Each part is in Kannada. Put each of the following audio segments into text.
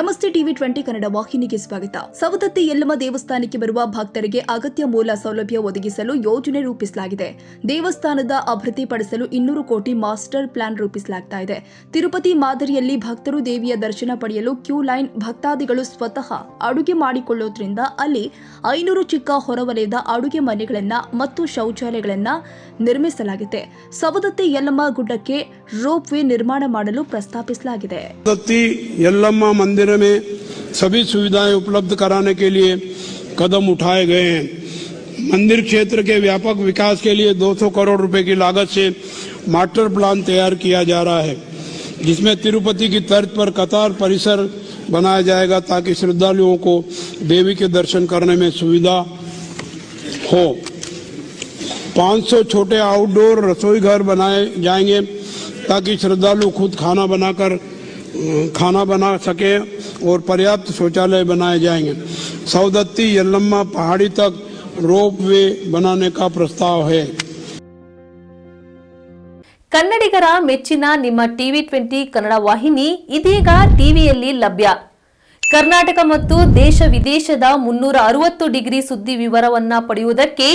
ನಮಸ್ತೆ ಟಿವಿ 20 ಕನ್ನಡ ವಾಹಿನಿಗೆ ಸ್ವಾಗತ. ಸವದತ್ತಿ ಯಲ್ಲಮ್ಮ ದೇವಸ್ಥಾನಕ್ಕೆ ಬರುವ ಭಕ್ತರಿಗೆ ಅಗತ್ಯ ಮೂಲ ಸೌಲಭ್ಯ ಒದಗಿಸಲು ಯೋಜನೆ ರೂಪಿಸಲಾಗಿದೆ. ದೇವಸ್ಥಾನದ ಅಭಿವೃದ್ಧಿಪಡಿಸಲು 200 ಕೋಟಿ ಮಾಸ್ಟರ್ ಪ್ಲಾನ್ ರೂಪಿಸಲಾಗಿದೆ. ತಿರುಪತಿ ಮಾದರಿಯಲ್ಲಿ ಭಕ್ತರು ದೇವಿಯ ದರ್ಶನ ಪಡೆಯಲು ಕ್ಯೂ ಲೈನ್, ಭಕ್ತಾದಿಗಳು ಸ್ವತಃ ಅಡುಗೆ ಮಾಡಿಕೊಳ್ಳುವುದರಿಂದ ಅಲ್ಲಿ 500 ಚಿಕ್ಕ ಹೊರವಲಯದ ಅಡುಗೆ ಮನೆಗಳನ್ನ ಮತ್ತು ಶೌಚಾಲಯಗಳನ್ನ ನಿರ್ಮಿಸಲಾಗಿದೆ. ಸವದತ್ತಿ ಯಲ್ಲಮ್ಮ ಗುಡ್ಡಕ್ಕೆ ರೋಪ್ ವೇ ನಿರ್ಮಾಣ ಮಾಡಲು ಪ್ರಸ್ತಾಪಿಸಲಾಗಿದೆ. यल्लम्मा मंदिर में सभी सुविधाएं उपलब्ध कराने के लिए कदम उठाए गए हैं. मंदिर क्षेत्र के व्यापक विकास के लिए 200 करोड़ रुपए की लागत से मास्टर प्लान तैयार किया जा रहा है, जिसमें तिरुपति की तर्ज पर कतार परिसर बनाया जाएगा ताकि श्रद्धालुओं को देवी के दर्शन करने में सुविधा हो. 500 छोटे आउटडोर रसोई घर बनाए जाएंगे ताकि श्रद्धालु खुद खाना बना सके और पर्याप्त शौचालय बनाए जाएंगे. सवदत्ती यल्लम्मा पहाड़ी तक रोप वे बनाने का प्रस्ताव है. ಕನ್ನಡಿಗರ ಮೆಚ್ಚಿನ ನಿಮ್ಮ ಟಿವಿ 20 ಕನ್ನಡ ವಾಹಿನಿ ಇದೀಗ ಟಿವಿಯಲ್ಲಿ ಲಭ್ಯ. ಕರ್ನಾಟಕ ಮತ್ತು ದೇಶ ವಿದೇಶದ 360 ಡಿಗ್ರಿ ಸುದ್ದಿ ವಿವರವನ್ನ ಪಡೆಯುವುದಕ್ಕೆ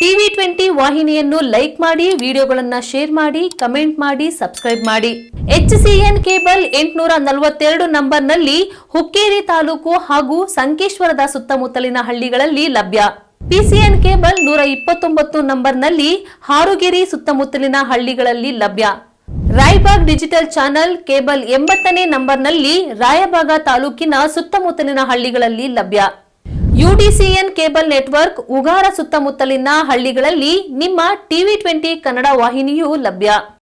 ಟಿವಿ 20 ವಾಹಿನಿಯನ್ನು ಲೈಕ್ ಮಾಡಿ, ವಿಡಿಯೋಗಳನ್ನು ಶೇರ್ ಮಾಡಿ, ಕಮೆಂಟ್ ಮಾಡಿ, ಸಬ್ಸ್ಕ್ರೈಬ್ ಮಾಡಿ. HCN ಕೇಬಲ್ 842 ನಂಬರ್ನಲ್ಲಿ ಹುಕ್ಕೇರಿ ತಾಲೂಕು ಹಾಗೂ ಸಂಕೇಶ್ವರದ ಸುತ್ತಮುತ್ತಲಿನ ಹಳ್ಳಿಗಳಲ್ಲಿ ಲಭ್ಯ. PCN ಕೇಬಲ್ 129 ನಂಬರ್ನಲ್ಲಿ ಹಾರುಗೆರೆ ಸುತ್ತಮುತ್ತಲಿನ ಹಳ್ಳಿಗಳಲ್ಲಿ ಲಭ್ಯ. ರಾಯಬಾಗ್ ಡಿಜಿಟಲ್ ಚಾನೆಲ್ ಕೇಬಲ್ 80ನೇ ನಂಬರ್ನಲ್ಲಿ ರಾಯಬಾಗ ತಾಲೂಕಿನ ಸುತ್ತಮುತ್ತಲಿನ ಹಳ್ಳಿಗಳಲ್ಲಿ ಲಭ್ಯ. UDCN ಕೇಬಲ್ ನೆಟ್ವರ್ಕ್ ಉಗಾರ ಸುತ್ತಮುತ್ತಲಿನ ಹಳ್ಳಿಗಳಲ್ಲಿ ನಿಮ್ಮ ಟಿವಿ 20 ಕನ್ನಡ ವಾಹಿನಿಯೂ ಲಭ್ಯ.